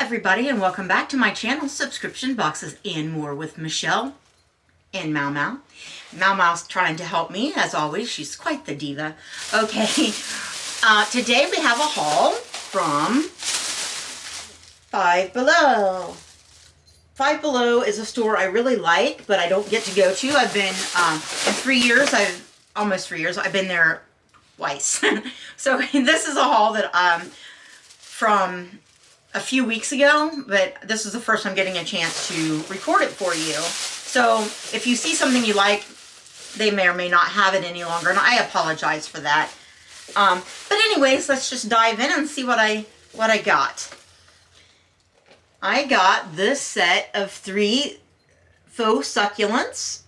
everybody, and welcome back to my channel, Subscription Boxes and More with Michelle and Mau Mau. Mau Mau's trying to help me, as always. She's quite the diva. Okay, today we have a haul from Five Below. Five Below is a store I really like, but I don't get to go to. I've been, in 3 years, almost 3 years, I've been there twice. So this is a haul that, from a few weeks ago, but this is the first I'm getting a chance to record it for you. So if you see something you like, they may or may not have it any longer, and I apologize for that. But anyways, let's just dive in and see what I got. I got this set of 3 faux succulents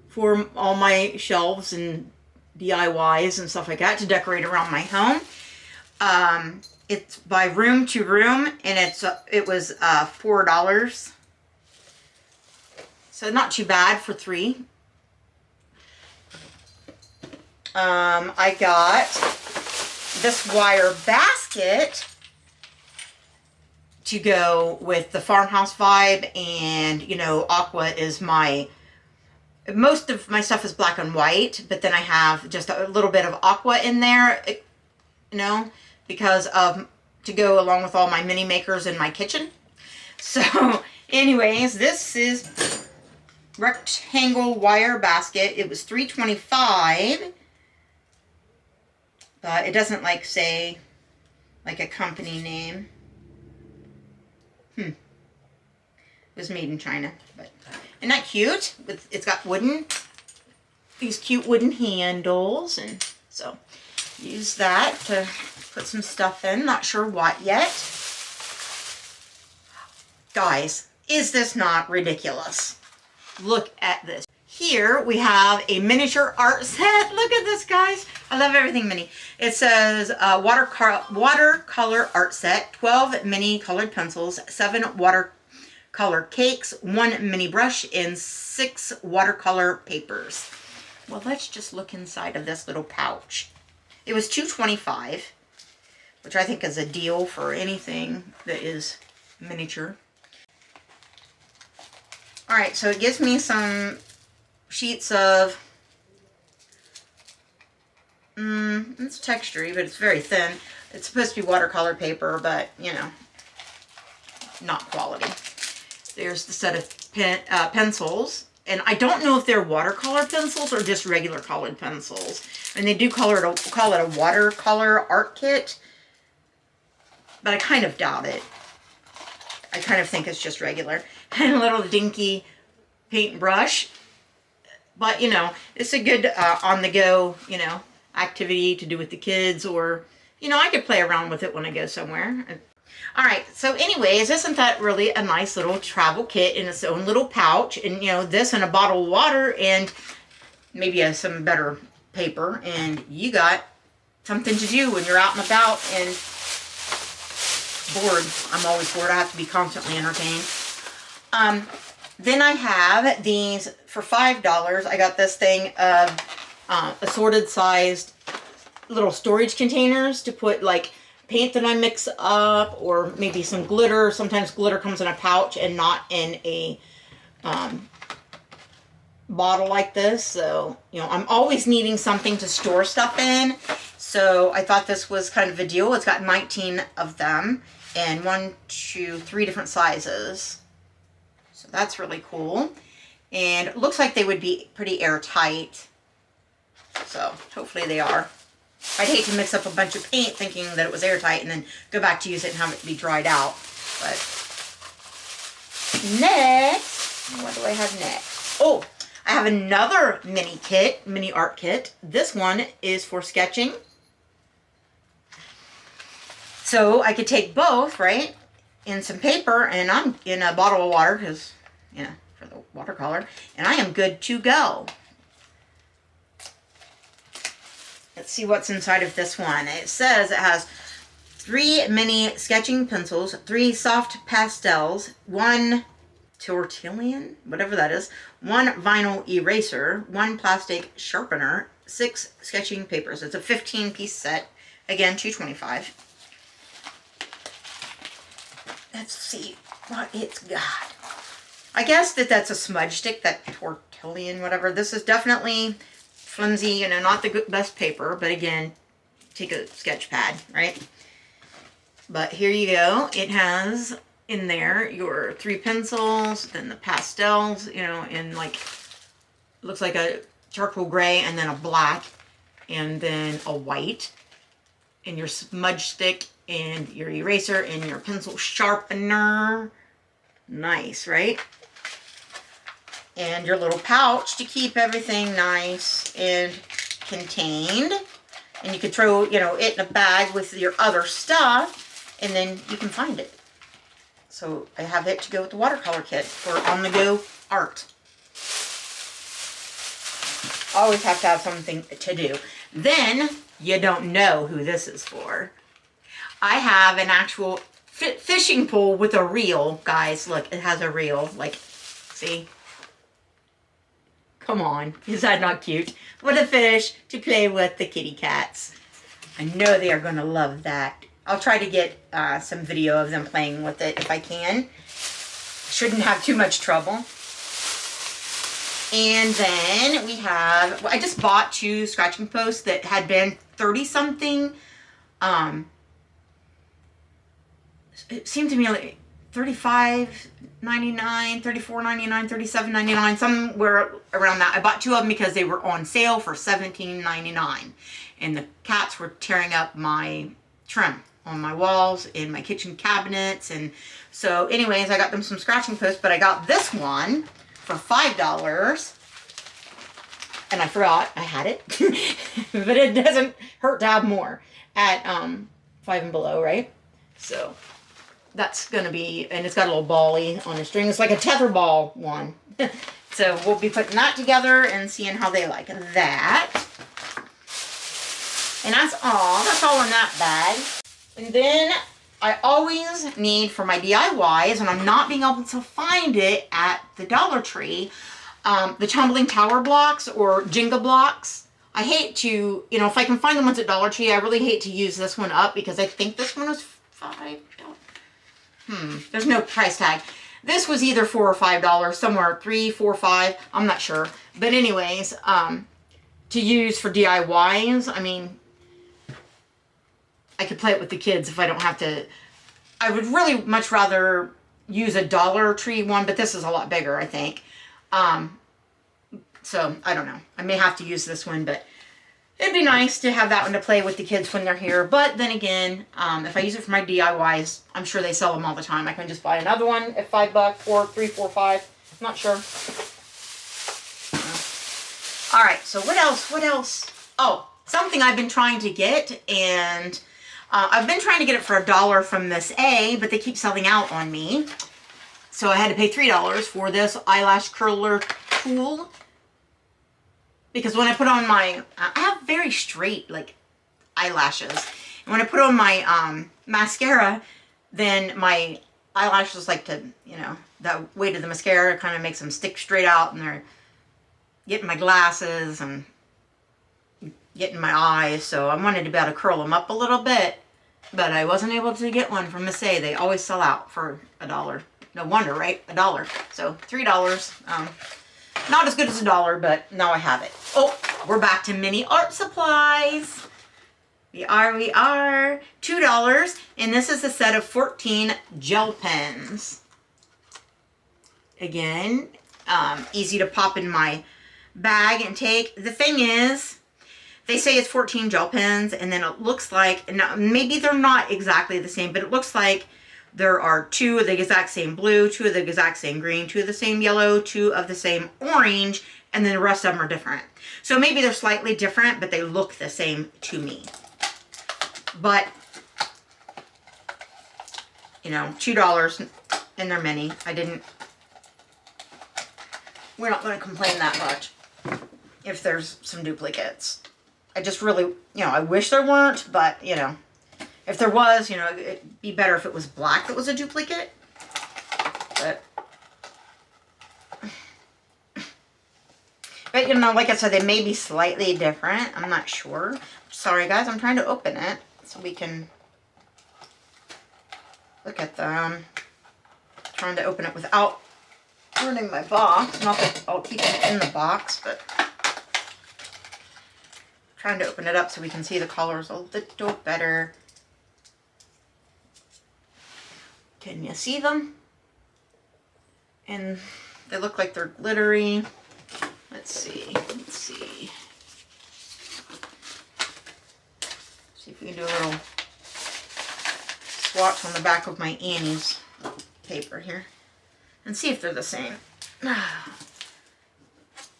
for all my shelves and DIYs and stuff like that to decorate around my home. It's by Room to Room, and it was $4. So not too bad for 3. I got this wire basket to go with the farmhouse vibe, and you know, aqua is most of my stuff is black and white, but then I have just a little bit of aqua in there, you know, because to go along with all my mini makers in my kitchen. So anyways, this is rectangle wire basket. It was $3.25, but it doesn't like say like a company name. It was made in China, but isn't that cute? It's got these cute wooden handles, and so use that to put some stuff in. Not sure what yet. Guys, is this not ridiculous? Look at this. Here we have a miniature art set. Look at this, guys. I love everything mini. It says watercolor art set, 12 mini colored pencils, 7 watercolor cakes, 1 mini brush, and 6 watercolor papers. Well, let's just look inside of this little pouch. It was $2.25, which I think is a deal for anything that is miniature. All right, so it gives me some sheets of, it's textury, but it's very thin. It's supposed to be watercolor paper, but, you know, not quality. There's the set of pencils. And I don't know if they're watercolor pencils or just regular colored pencils. And they do call it a watercolor art kit, but I kind of doubt it. I kind of think it's just regular. And a little dinky paintbrush. But, you know, it's a good on-the-go, you know, activity to do with the kids, or, you know, I could play around with it when I go somewhere. All right, so anyways, isn't that really a nice little travel kit in its own little pouch? And, you know, this and a bottle of water and maybe some better paper, and you got something to do when you're out and about and bored. I'm always bored. I have to be constantly entertained. Then I have these for $5. I got this thing of assorted sized little storage containers to put like paint that I mix up, or maybe some glitter. Sometimes glitter comes in a pouch and not in a bottle like this. So, you know, I'm always needing something to store stuff in. So I thought this was kind of a deal. It's got 19 of them and 1, 2, 3 different sizes. So that's really cool. And it looks like they would be pretty airtight. So hopefully they are. I'd hate to mix up a bunch of paint thinking that it was airtight and then go back to use it and have it be dried out. But next, what do I have next? Oh, I have another mini art kit. This one is for sketching. So I could take both, right, and some paper, and I'm in a bottle of water, because, you know, for the watercolor, and I am good to go. Let's see what's inside of this one. It says it has 3 mini sketching pencils, 3 soft pastels, 1 tortillon, whatever that is, 1 vinyl eraser, 1 plastic sharpener, 6 sketching papers. It's a 15-piece set. Again, $2.25. let's see what it's got. I guess that's a smudge stick, that tortillon, whatever. This is definitely flimsy, you know, not the best paper, but again, take a sketch pad, right? But here you go. It has in there your 3 pencils, then the pastels, you know, in like, looks like a charcoal gray, and then a black, and then a white, and your smudge stick, and your eraser, and your pencil sharpener. Nice, right? And your little pouch to keep everything nice and contained. And you could throw, you know, it in a bag with your other stuff, and then you can find it. So I have it to go with the watercolor kit for on-the-go art. Always have to have something to do. Then you don't know who this is for. I have an actual fishing pole with a reel, guys. Look, it has a reel. Like, see? Come on, is that not cute? What a fish to play with the kitty cats. I know they are going to love that. I'll try to get some video of them playing with it if I can. Shouldn't have too much trouble. And then we have, I just bought 2 scratching posts that had been 30-something. It seemed to me like $35.99, $34.99, $37.99, somewhere around that. I bought 2 of them because they were on sale for $17.99. And the cats were tearing up my trim on my walls, in my kitchen cabinets. And so anyways, I got them some scratching posts, but I got this one for $5. And I forgot I had it. But it doesn't hurt to have more at 5 and below, right? So that's going to be, and it's got a little bally on the string. It's like a tetherball one. So we'll be putting that together and seeing how they like that. And that's all in that bag. And then I always need for my DIYs, and I'm not being able to find it at the Dollar Tree, the tumbling tower blocks or Jenga blocks. I hate to, you know, if I can find the ones at Dollar Tree, I really hate to use this one up because I think this one was $5. There's no price tag. This was either $4 or $5, somewhere $3, $4, $5. I'm not sure. But anyways, to use for DIYs, I mean, I could play it with the kids if I don't have to. I would really much rather use a Dollar Tree one, but this is a lot bigger, I think. So I don't know. I may have to use this one, but it'd be nice to have that one to play with the kids when they're here. But then again, if I use it for my DIYs, I'm sure they sell them all the time. I can just buy another one at $5 or $3, $4, $5. I'm not sure. All right. So what else? What else? Oh, something I've been trying to get, and I've been trying to get it for $1 from Miss A, but they keep selling out on me. So I had to pay $3 for this eyelash curler tool. Because when I put on my, I have very straight, like, eyelashes. And when I put on my mascara, then my eyelashes like to, you know, that weight of the mascara kind of makes them stick straight out. And they're getting my glasses and getting my eyes. So I wanted to be able to curl them up a little bit. But I wasn't able to get one from Miss A. They always sell out for $1. No wonder, right? $1. So $3. Not as good as $1, but now I have it. Oh, we're back to mini art supplies. We are. $2. And this is a set of 14 gel pens. Again, easy to pop in my bag and take. The thing is, they say it's 14 gel pens, and then it looks like, and maybe they're not exactly the same, but it looks like there are 2 of the exact same blue, 2 of the exact same green, 2 of the same yellow, 2 of the same orange, and then the rest of them are different. So maybe they're slightly different, but they look the same to me. But, you know, $2, and they're many. We're not going to complain that much if there's some duplicates. I just really, you know, I wish there weren't, but, you know, if there was, you know, it'd be better if it was black that was a duplicate. But, you know, like I said, they may be slightly different. I'm not sure. Sorry, guys. I'm trying to open it so we can look at them. trying to open it without ruining my box. Not that I'll keep it in the box, but trying to open it up so we can see the colors a little better. Can you see them? And they look like they're glittery. Let's see. See if we can do a little swatch on the back of my Annie's paper here and see if they're the same.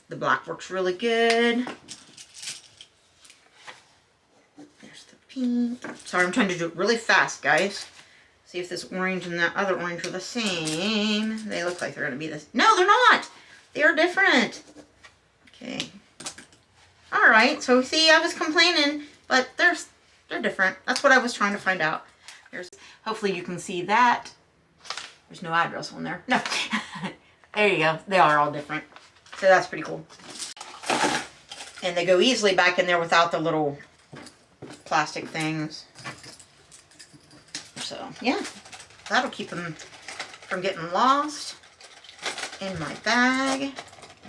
The black works really good. There's the pink. Sorry, I'm trying to do it really fast, guys. See if this orange and that other orange are the same. They look like they're going to be this. No, they're not. They are different. Okay. All right. So see, I was complaining, but they're different. That's what I was trying to find out. Hopefully you can see that. There's no address on there. No. There you go. They are all different. So that's pretty cool. And they go easily back in there without the little plastic things. So, yeah, that'll keep them from getting lost in my bag.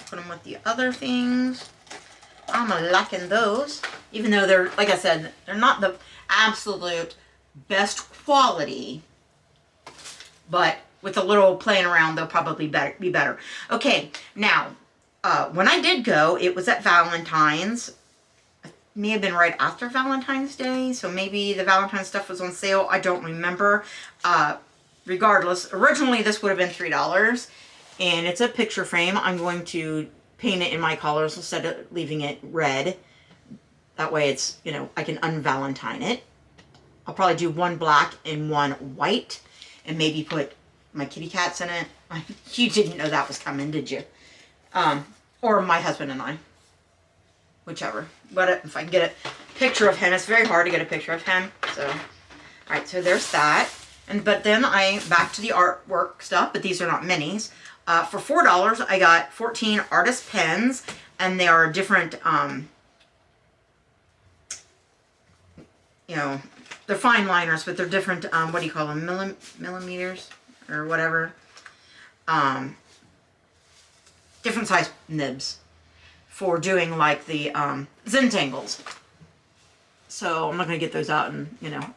Put them with the other things. I'm liking those. Even though they're, like I said, they're not the absolute best quality. But with a little playing around, they'll probably be better. Okay, now, when I did go, it was at Valentine's. May have been right after Valentine's Day, so maybe the Valentine's stuff was on sale. I don't remember. Regardless, originally this would have been $3, and it's a picture frame. I'm going to paint it in my colors instead of leaving it red. That way it's, you know, I can unvalentine it. I'll probably do one black and one white, and maybe put my kitty cats in it. You didn't know that was coming, did you? Or my husband and I. Whichever. But if I can get a picture of him, it's very hard to get a picture of him. So, all right, so there's that. But then back to the artwork stuff, but these are not minis. For $4, I got 14 artist pens, and they are different, you know, they're fine liners, but they're different, what do you call them, millimeters or whatever. Different size nibs for doing like the Zentangles. So I'm not going to get those out, and you know,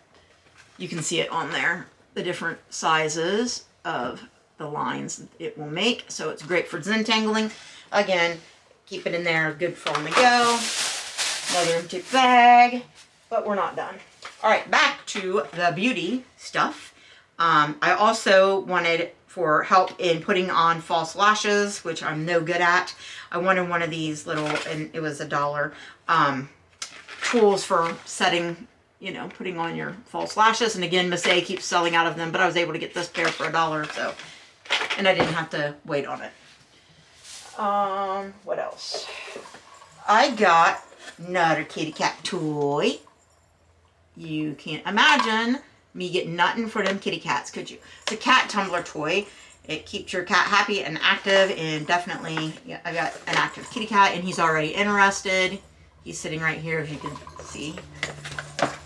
you can see it on there, the different sizes of the lines it will make. So it's great for Zentangling. Again, keep it in there, good for on the go. Another empty bag, but we're not done. All right, back to the beauty stuff. I also wanted for help in putting on false lashes, which I'm no good at. I wanted one of these little, and it was $1, tools for setting, you know, putting on your false lashes. And again, Miss A keeps selling out of them, but I was able to get this pair for $1, so, and I didn't have to wait on it. What else? I got another kitty cat toy. You can't imagine me getting nothing for them kitty cats, could you? It's a cat tumbler toy. It keeps your cat happy and active, and definitely, yeah, I got an active kitty cat, and he's already interested. He's sitting right here, as you can see.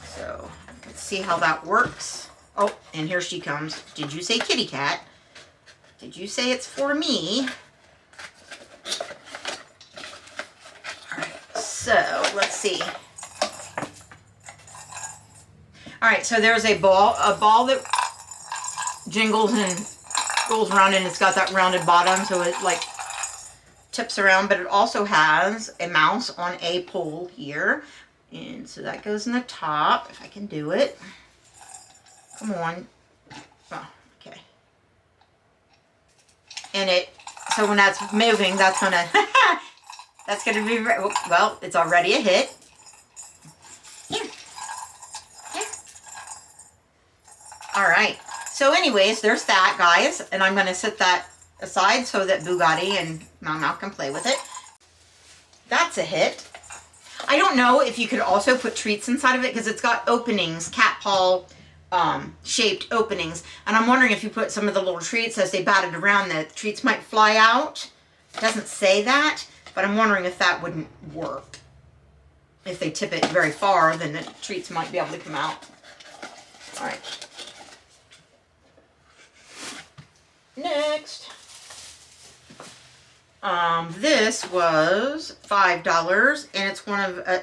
So, let's see how that works. Oh, and here she comes. Did you say kitty cat? Did you say it's for me? All right, so let's see. All right, so there's a ball that jingles and goes around, and it's got that rounded bottom, so it like tips around, but it also has a mouse on a pole here, and so that goes in the top, if I can do it. Come on. Oh, okay. And it, so when that's moving, that's gonna that's gonna be, well, it's already a hit. Here. All right, so anyways, there's that, guys, and I'm going to set that aside so that Bugatti and Mama can play with it. That's a hit. I don't know if you could also put treats inside of it, because it's got openings, cat paw shaped openings, and I'm wondering if you put some of the little treats as they batted around, the treats might fly out. It doesn't say that, but I'm wondering if that wouldn't work. If they tip it very far, then the treats might be able to come out. All right. Next, this was $5, and it's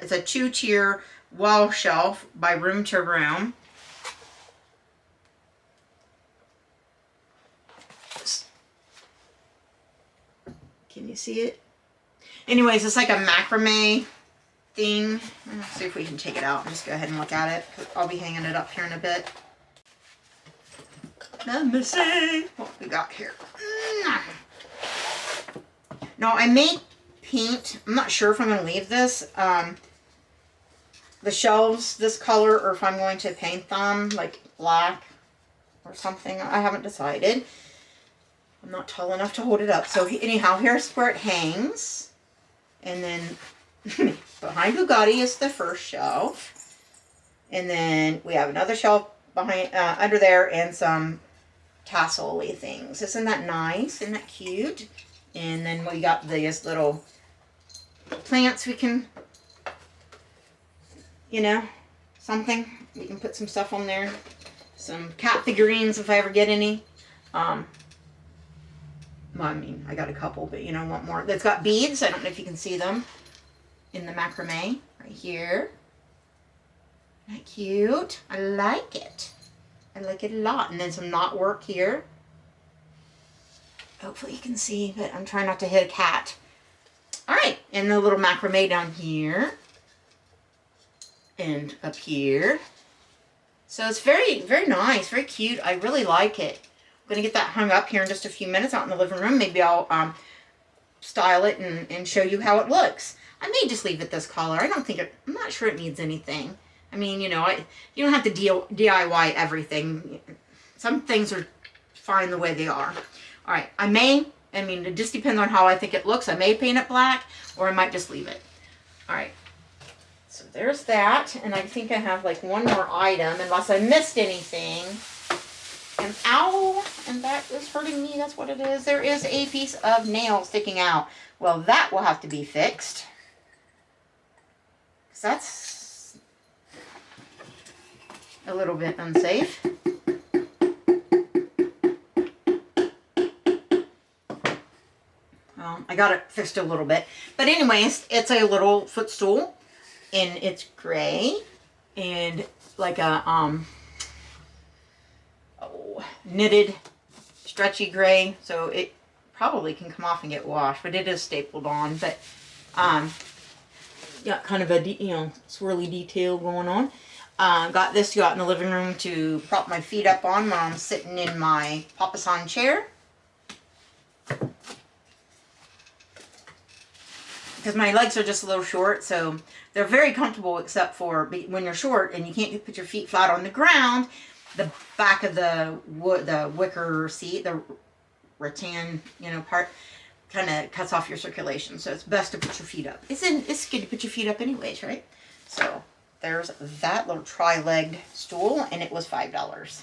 it's a 2-tier wall shelf by Room to Room. Can you see it? Anyways, it's like a macrame thing. Let's see if we can take it out and just go ahead and look at it. I'll be hanging it up here in a bit. Let me see what we got here. Now, I may paint, I'm not sure if I'm going to leave this, the shelves this color, or if I'm going to paint them like black or something. I haven't decided. I'm not tall enough to hold it up. So anyhow, here's where it hangs. And then behind Bugatti is the first shelf. And then we have another shelf behind, under there, and some tassel-y things. Isn't that nice? Isn't that cute? And then we got these little plants we can, you know, something. We can put some stuff on there. Some cat figurines if I ever get any. Well, I mean, I got a couple, but you know, want more. It's got beads. I don't know if you can see them in the macrame right here. Isn't that cute? I like it. I like it a lot. And then some knot work here. Hopefully you can see, but I'm trying not to hit a cat. All right, and the little macrame down here and up here. So it's very, very nice, very cute. I really like it. I'm going to get that hung up here in just a few minutes out in the living room. Maybe I'll style it and show you how it looks. I may just leave it this color. I'm not sure it needs anything. I mean, you know, you don't have to DIY everything. Some things are fine the way they are. All right, I mean, it just depends on how I think it looks. I may paint it black, or I might just leave it. All right, so there's that. And I think I have like one more item, unless I missed anything. And ow, and that is hurting me. That's what it is. There is a piece of nail sticking out. Well, that will have to be fixed. That's a little bit unsafe. I got it fixed a little bit. But anyways, it's a little footstool, and it's gray and like a knitted stretchy gray, so it probably can come off and get washed, but it is stapled on. But yeah, kind of a swirly detail going on. Got this out in the living room to prop my feet up on when I'm sitting in my papasan chair, because my legs are just a little short, so they're very comfortable, except for when you're short and you can't put your feet flat on the ground. The back of the wicker seat, the rattan, part, kind of cuts off your circulation. So it's best to put your feet up. It's good to put your feet up anyways, right? So there's that little tri-legged stool, and it was $5.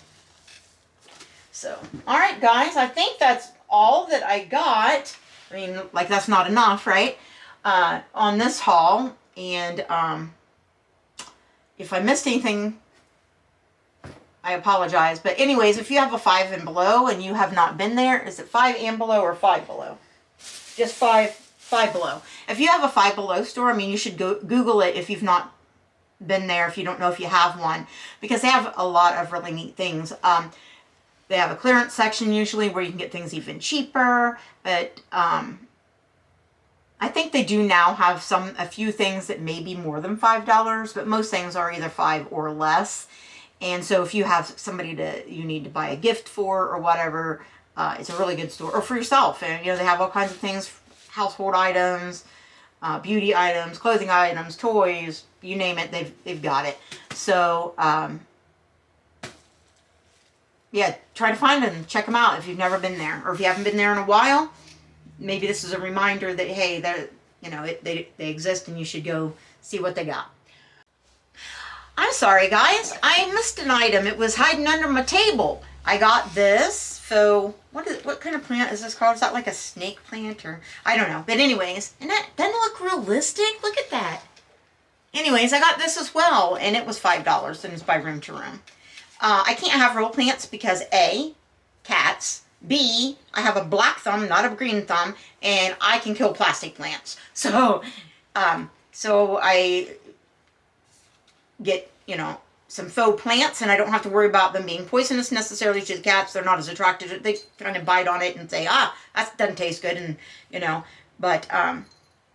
So, all right, guys, I think that's all that I got. I mean, like, that's not enough, right? On this haul. And if I missed anything, I apologize. But anyways, if you have a 5 and below and you have not been there, is it 5 and below or 5 below? Just 5 below. If you have a 5 below store, I mean, you should go Google it if you've not been there, if you don't know if you have one, because they have a lot of really neat things. They have a clearance section usually where you can get things even cheaper, but I think they do now have a few things that may be more than $5, but most things are either 5 or less. And so if you have somebody you need to buy a gift for or whatever, it's a really good store. Or for yourself. And, they have all kinds of things, household items, beauty items, clothing items, toys, you name it, they've got it. So, yeah, try to find them, check them out if you've never been there. Or if you haven't been there in a while, maybe this is a reminder that, hey, they exist and you should go see what they got. I'm sorry, guys. I missed an item. It was hiding under my table. I got this. So, what kind of plant is this called? Is that like a snake plant, or I don't know. But anyways, and that doesn't look realistic. Look at that. Anyways, I got this as well, and it was $5, and it's by Room to Room. I can't have real plants because A, cats, B, I have a black thumb, not a green thumb, and I can kill plastic plants. So, so I get, you know, some faux plants, and I don't have to worry about them being poisonous necessarily to the cats. They're not as attracted. They kind of bite on it and say, ah, that doesn't taste good, and, you know, but,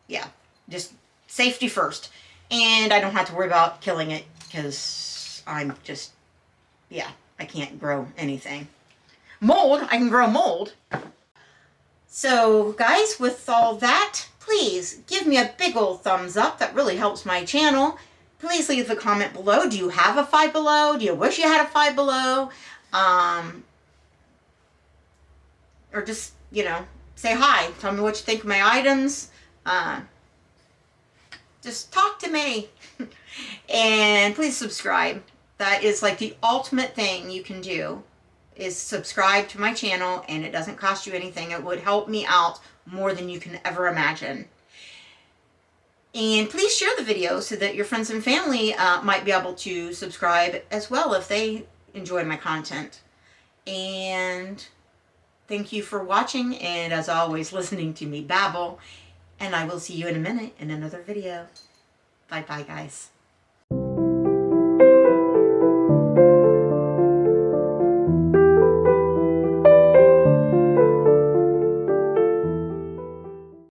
yeah, just safety first. And I don't have to worry about killing it because I'm just, yeah, I can't grow anything. Mold, I can grow mold. So guys, with all that, please give me a big old thumbs up. That really helps my channel. Please leave a comment below. Do you have a Five Below? Do you wish you had a Five Below? Or just, you know, say hi. Tell me what you think of my items. Just talk to me. And please subscribe. That is like the ultimate thing you can do, is subscribe to my channel, and it doesn't cost you anything. It would help me out more than you can ever imagine. And please share the video so that your friends and family might be able to subscribe as well if they enjoy my content. And thank you for watching, and as always, listening to me babble. And I will see you in a minute in another video. Bye-bye, guys.